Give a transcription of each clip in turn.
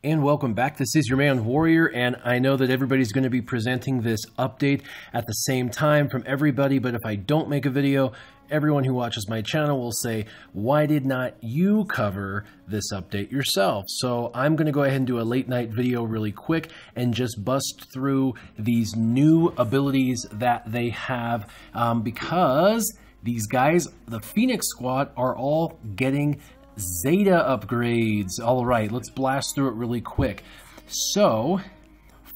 And welcome back. This is your man Warrior, and I know that everybody's going to be presenting this update at the same time from everybody, but if I don't make a video, everyone who watches my channel will say, why did not you cover this update yourself? So I'm going to go ahead and do a late night video really quick and just bust through these new abilities that they have because these guys, the Phoenix squad, are all getting Zeta upgrades. All right, let's blast through it really quick. So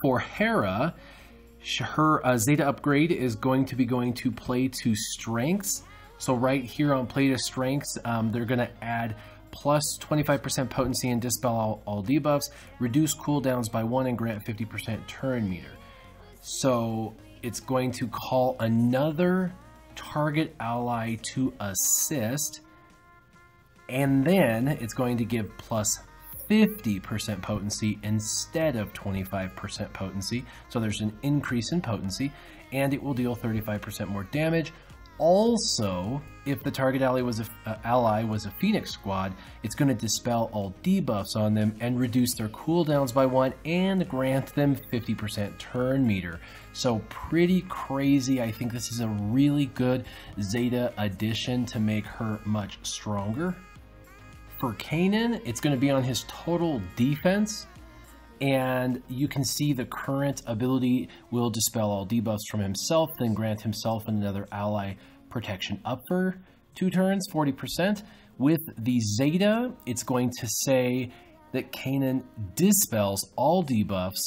for Hera, her Zeta upgrade is going to play to strengths. So right here on play to strengths, they're going to add plus 25% potency and dispel all debuffs, reduce cooldowns by 1 and grant 50% turn meter. So it's going to call another target ally to assist, and then it's going to give plus 50% potency instead of 25% potency. So there's an increase in potency, and it will deal 35% more damage. Also, if the target ally was a Phoenix squad, it's going to dispel all debuffs on them and reduce their cooldowns by 1 and grant them 50% turn meter. So pretty crazy. I think this is a really good Zeta addition to make her much stronger. For Kanan, it's going to be on his total defense, and you can see the current ability will dispel all debuffs from himself, then grant himself and another ally protection up for 2 turns, 40%. With the Zeta, it's going to say that Kanan dispels all debuffs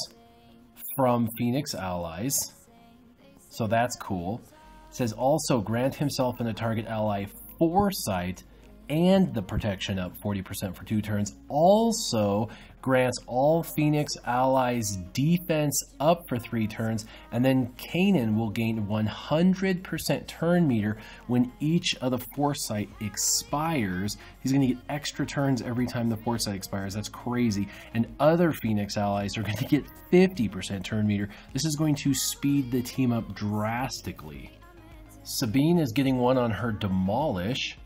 from Phoenix allies, so that's cool. It says also grant himself and a target ally foresight and the protection up 40% for 2 turns. Also grants all Phoenix allies defense up for 3 turns, and then Kanan will gain 100% turn meter when each of the foresight expires. He's going to get extra turns every time the foresight expires. That's crazy. And other Phoenix allies are going to get 50% turn meter. This is going to speed the team up drastically. Sabine is getting one on her Demolish,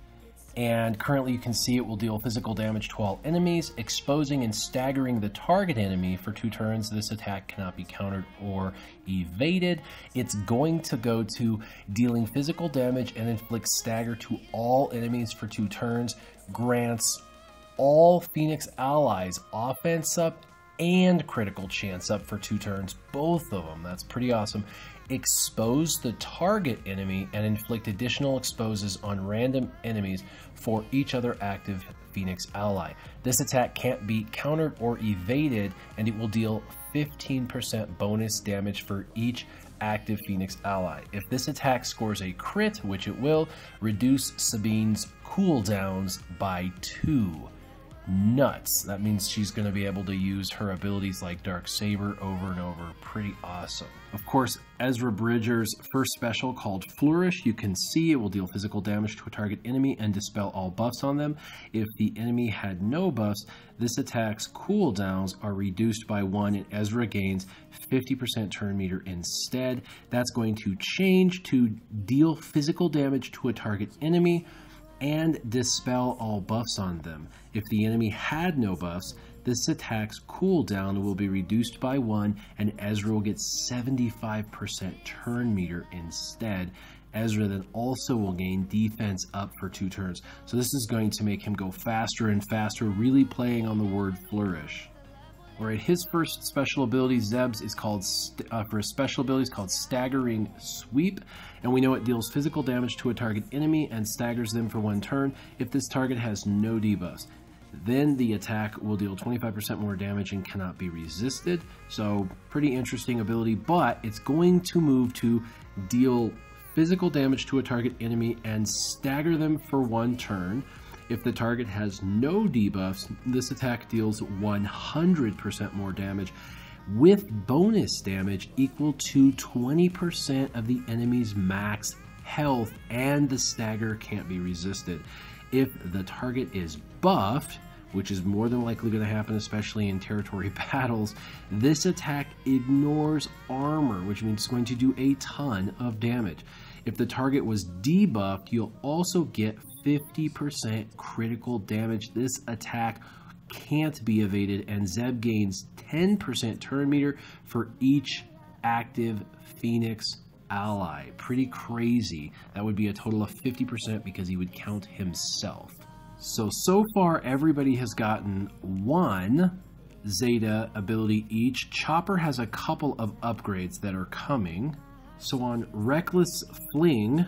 and currently you can see it will deal physical damage to all enemies, exposing and staggering the target enemy for 2 turns. This attack cannot be countered or evaded. It's going to go to dealing physical damage and inflict stagger to all enemies for 2 turns, grants all Phoenix allies offense up and critical chance up for 2 turns, both of them. That's pretty awesome. Expose the target enemy and inflict additional exposes on random enemies for each other active Phoenix ally. This attack can't be countered or evaded, and it will deal 15% bonus damage for each active Phoenix ally. If this attack scores a crit, which it will, reduce Sabine's cooldowns by 2. Nuts. That means she's going to be able to use her abilities like Dark Saber over and over. Pretty awesome. Of course, Ezra Bridger's first special called Flourish, you can see it will deal physical damage to a target enemy and dispel all buffs on them. If the enemy had no buffs, this attack's cooldowns are reduced by 1 and Ezra gains 50% turn meter instead. That's going to change to deal physical damage to a target enemy and dispel all buffs on them. If the enemy had no buffs, this attack's cooldown will be reduced by 1 and Ezra will get 75% turn meter instead. Ezra then also will gain defense up for 2 turns. So this is going to make him go faster and faster, really playing on the word flourish. Alright, his first special ability, Zeb's, is called, for his special ability, is called Staggering Sweep, and we know it deals physical damage to a target enemy and staggers them for 1 turn if this target has no debuffs. Then the attack will deal 25% more damage and cannot be resisted. So pretty interesting ability, but it's going to move to deal physical damage to a target enemy and stagger them for 1 turn. If the target has no debuffs, this attack deals 100% more damage with bonus damage equal to 20% of the enemy's max health, and the stagger can't be resisted. If the target is buffed, which is more than likely going to happen, especially in territory battles, this attack ignores armor, which means it's going to do a ton of damage. If the target was debuffed, you'll also get 50% critical damage. This attack can't be evaded, and Zeb gains 10% turn meter for each active Phoenix ally. Pretty crazy. That would be a total of 50% because he would count himself. So far everybody has gotten one Zeta ability each. Chopper has a couple of upgrades that are coming. So on Reckless Fling,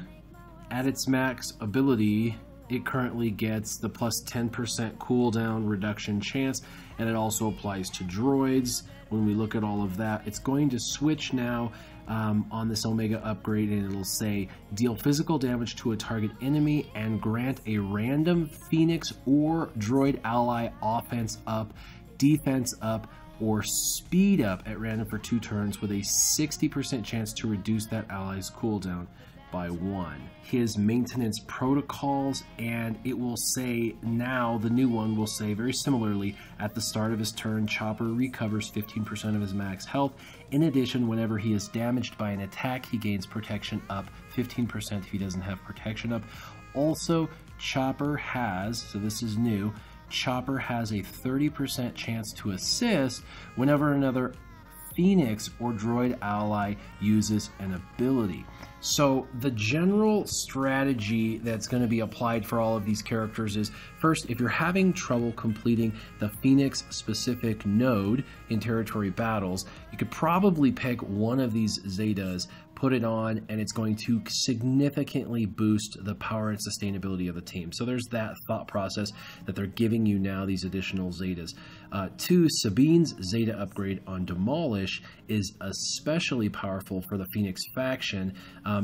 at its max ability, it currently gets the plus 10% cooldown reduction chance, and it also applies to droids. When we look at all of that, it's going to switch now on this Omega upgrade, and it'll say deal physical damage to a target enemy and grant a random Phoenix or droid ally offense up, defense up, or speed up at random for 2 turns with a 60% chance to reduce that ally's cooldown by 1. His maintenance protocols, and it will say now, the new one will say very similarly, at the start of his turn, Chopper recovers 15% of his max health. In addition, whenever he is damaged by an attack, he gains protection up 15% if he doesn't have protection up. Also, Chopper has, so this is new, Chopper has a 30% chance to assist whenever another Phoenix or droid ally uses an ability. So the general strategy that's going to be applied for all of these characters is, first, if you're having trouble completing the Phoenix specific node in territory battles, you could probably pick one of these Zetas, put it on, and it's going to significantly boost the power and sustainability of the team. So there's that thought process that they're giving you now, these additional Zetas. 2, Sabine's Zeta upgrade on Demolish is especially powerful for the Phoenix faction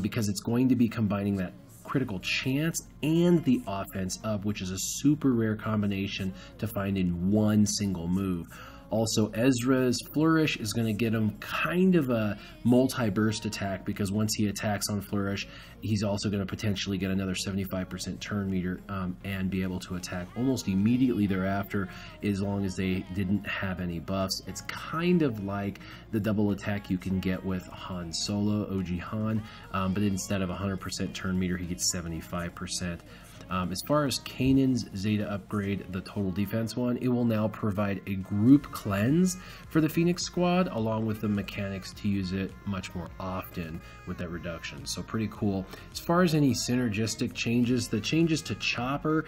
because it's going to be combining that critical chance and the offense up, which is a super rare combination to find in one single move. Also, Ezra's Flourish is going to get him kind of a multi-burst attack, because once he attacks on Flourish, he's also going to potentially get another 75% turn meter and be able to attack almost immediately thereafter, as long as they didn't have any buffs. It's kind of like the double attack you can get with Han Solo, OG Han, but instead of 100% turn meter, he gets 75%. As far as Kanan's Zeta upgrade, the total defense one, it will now provide a group cleanse for the Phoenix squad, along with the mechanics to use it much more often with that reduction. So pretty cool. As far as any synergistic changes, the changes to Chopper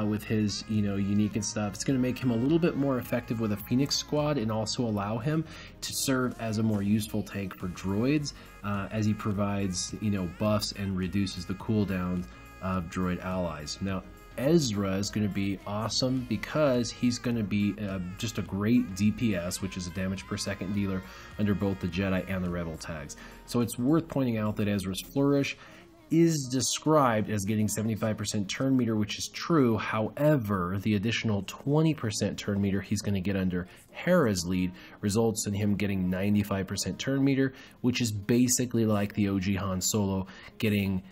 with his, unique and stuff, it's going to make him a little bit more effective with a Phoenix squad, and also allow him to serve as a more useful tank for droids as he provides, buffs and reduces the cooldowns of droid allies. Now, Ezra is going to be awesome because he's going to be just a great DPS, which is a damage per second dealer under both the Jedi and the Rebel tags. So it's worth pointing out that Ezra's Flourish is described as getting 75% turn meter, which is true. However, the additional 20% turn meter he's going to get under Hera's lead results in him getting 95% turn meter, which is basically like the OG Han Solo getting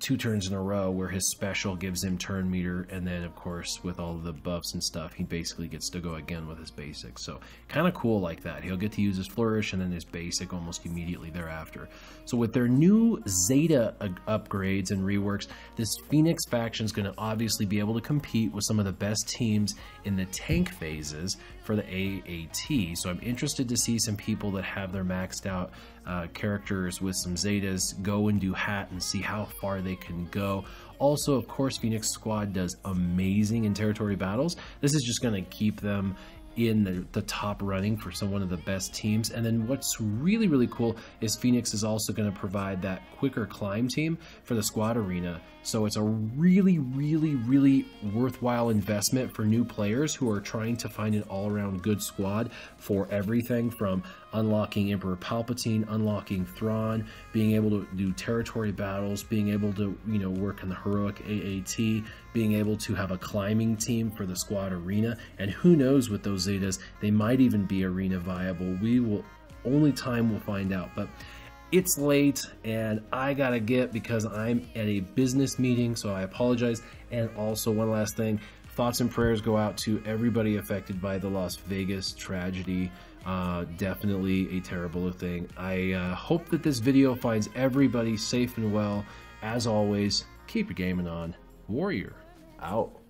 2 turns in a row, where his special gives him turn meter, and then of course with all the buffs and stuff, he basically gets to go again with his basic. So kind of cool like that. He'll get to use his Flourish and then his basic almost immediately thereafter. So with their new Zeta upgrades and reworks, this Phoenix faction is going to obviously be able to compete with some of the best teams in the tank phases for the AAT. So I'm interested to see some people that have their maxed out characters with some Zetas go and do hat and see how far they can go. Also, of course, Phoenix Squad does amazing in territory battles. This is just going to keep them in the top running for one of the best teams. And then what's really, really cool is Phoenix is also going to provide that quicker climb team for the squad arena. So it's a really, really, really worthwhile investment for new players who are trying to find an all-around good squad for everything from unlocking Emperor Palpatine, unlocking Thrawn, being able to do territory battles, being able to, work in the heroic AAT, being able to have a climbing team for the squad arena, and who knows with those Zetas, they might even be arena viable. Only time will find out. But it's late and I gotta get, because I'm at a business meeting, so I apologize. And also, one last thing, thoughts and prayers go out to everybody affected by the Las Vegas tragedy. Definitely a terrible thing. I hope that this video finds everybody safe and well. As always, keep your gaming on. Warrior out.